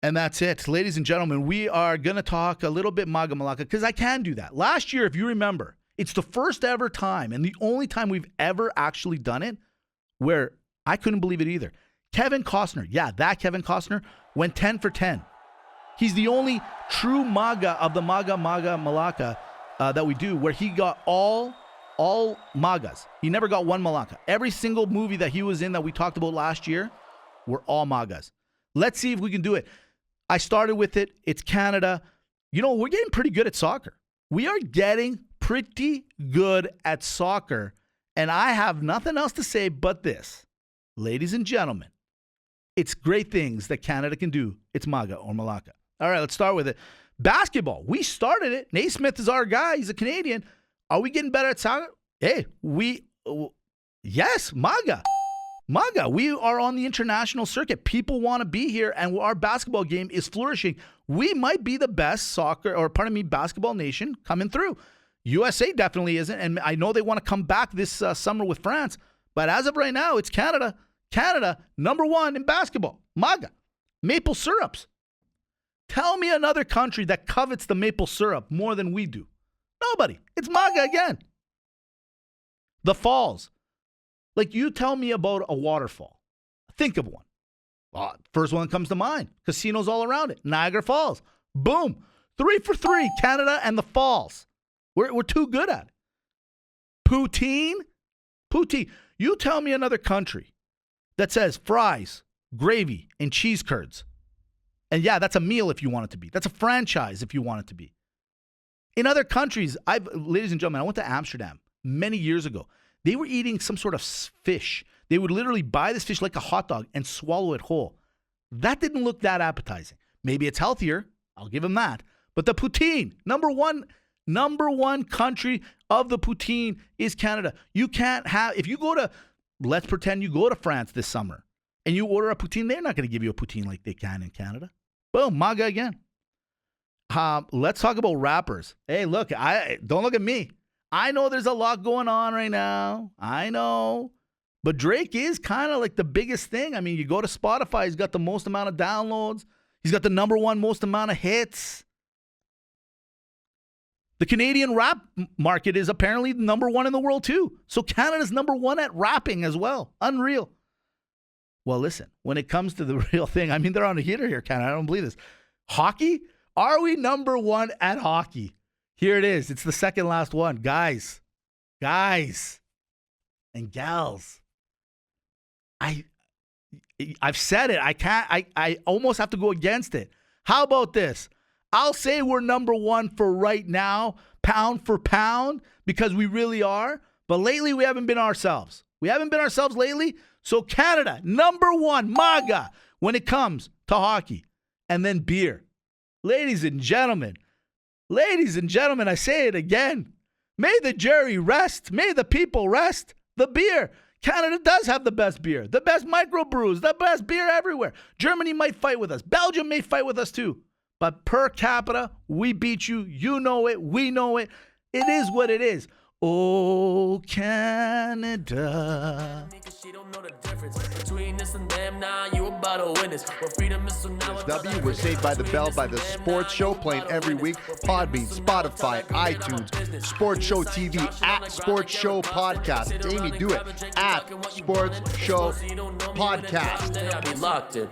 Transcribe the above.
And that's it. Ladies and gentlemen, we are going to talk a little bit Maga Malaka because I can do that. Last year, if you remember, it's the first ever time and the only time we've ever actually done it where I couldn't believe it either. Kevin Costner, that Kevin Costner went 10 for 10. He's the only true Maga of the Maga Malaka that we do where he got all Magas. He never got one Malaka. Every single movie that he was in that we talked about last year were all Magas. Let's see if we can do it. I started with it. It's Canada. You know, we're getting pretty good at soccer. We are getting pretty good at soccer. And I have nothing else to say but this. Ladies and gentlemen, it's great things that Canada can do. It's Maga or Malaka. All right, let's start with it. Basketball. We started it. Naismith is our guy. He's a Canadian. Are we getting better at soccer? Hey, yes, Maga. Maga, we are on the international circuit. People want to be here, and our basketball game is flourishing. We might be the best basketball nation coming through. USA definitely isn't, and I know they want to come back this summer with France, but as of right now, it's Canada. Canada, number one in basketball. Maga. Maple syrups. Tell me another country that covets the maple syrup more than we do. Nobody. It's Maga again. The falls. Like, you tell me about a waterfall. Think of one. Well, first one that comes to mind. Casinos all around it. Niagara Falls. Boom. 3 for 3. Canada and the falls. We're too good at it. Poutine. You tell me another country that says fries, gravy, and cheese curds. And yeah, that's a meal if you want it to be. That's a franchise if you want it to be. In other countries, ladies and gentlemen, I went to Amsterdam many years ago. They were eating some sort of fish. They would literally buy this fish like a hot dog and swallow it whole. That didn't look that appetizing. Maybe it's healthier. I'll give them that. But the poutine, number one country of the poutine is Canada. You can't have, if you go to, let's pretend you go to France this summer and you order a poutine, they're not going to give you a poutine like they can in Canada. Boom, Maga again. Let's talk about rappers. Hey, look, don't look at me. I know there's a lot going on right now. I know. But Drake is kind of like the biggest thing. I mean, you go to Spotify, he's got the most amount of downloads. He's got the number one most amount of hits. The Canadian rap market is apparently number one in the world too. So Canada's number one at rapping as well. Unreal. Well, listen, when it comes to the real thing, I mean, they're on a heater here, Canada. I don't believe this. Hockey? Are we number one at hockey? Here it is. It's the second last one. Guys and gals. I've said it. I almost have to go against it. How about this? I'll say we're number one for right now, pound for pound, because we really are. But lately, we haven't been ourselves. We haven't been ourselves lately. So Canada, number one, Maga, when it comes to hockey. And then beer. Ladies and gentlemen, I say it again. May the jury rest. May the people rest. The beer. Canada does have the best beer. The best microbrews. The best beer everywhere. Germany might fight with us. Belgium may fight with us too. But per capita, we beat you. You know it. We know it. It is what it is. Oh, Canada. We're saved by the bell by the Sports Show, playing every week. Podbean, Spotify, iTunes, Sports Show TV, at Sports Show Podcast. Amy, do it. At Sports Show Podcast. Locked in.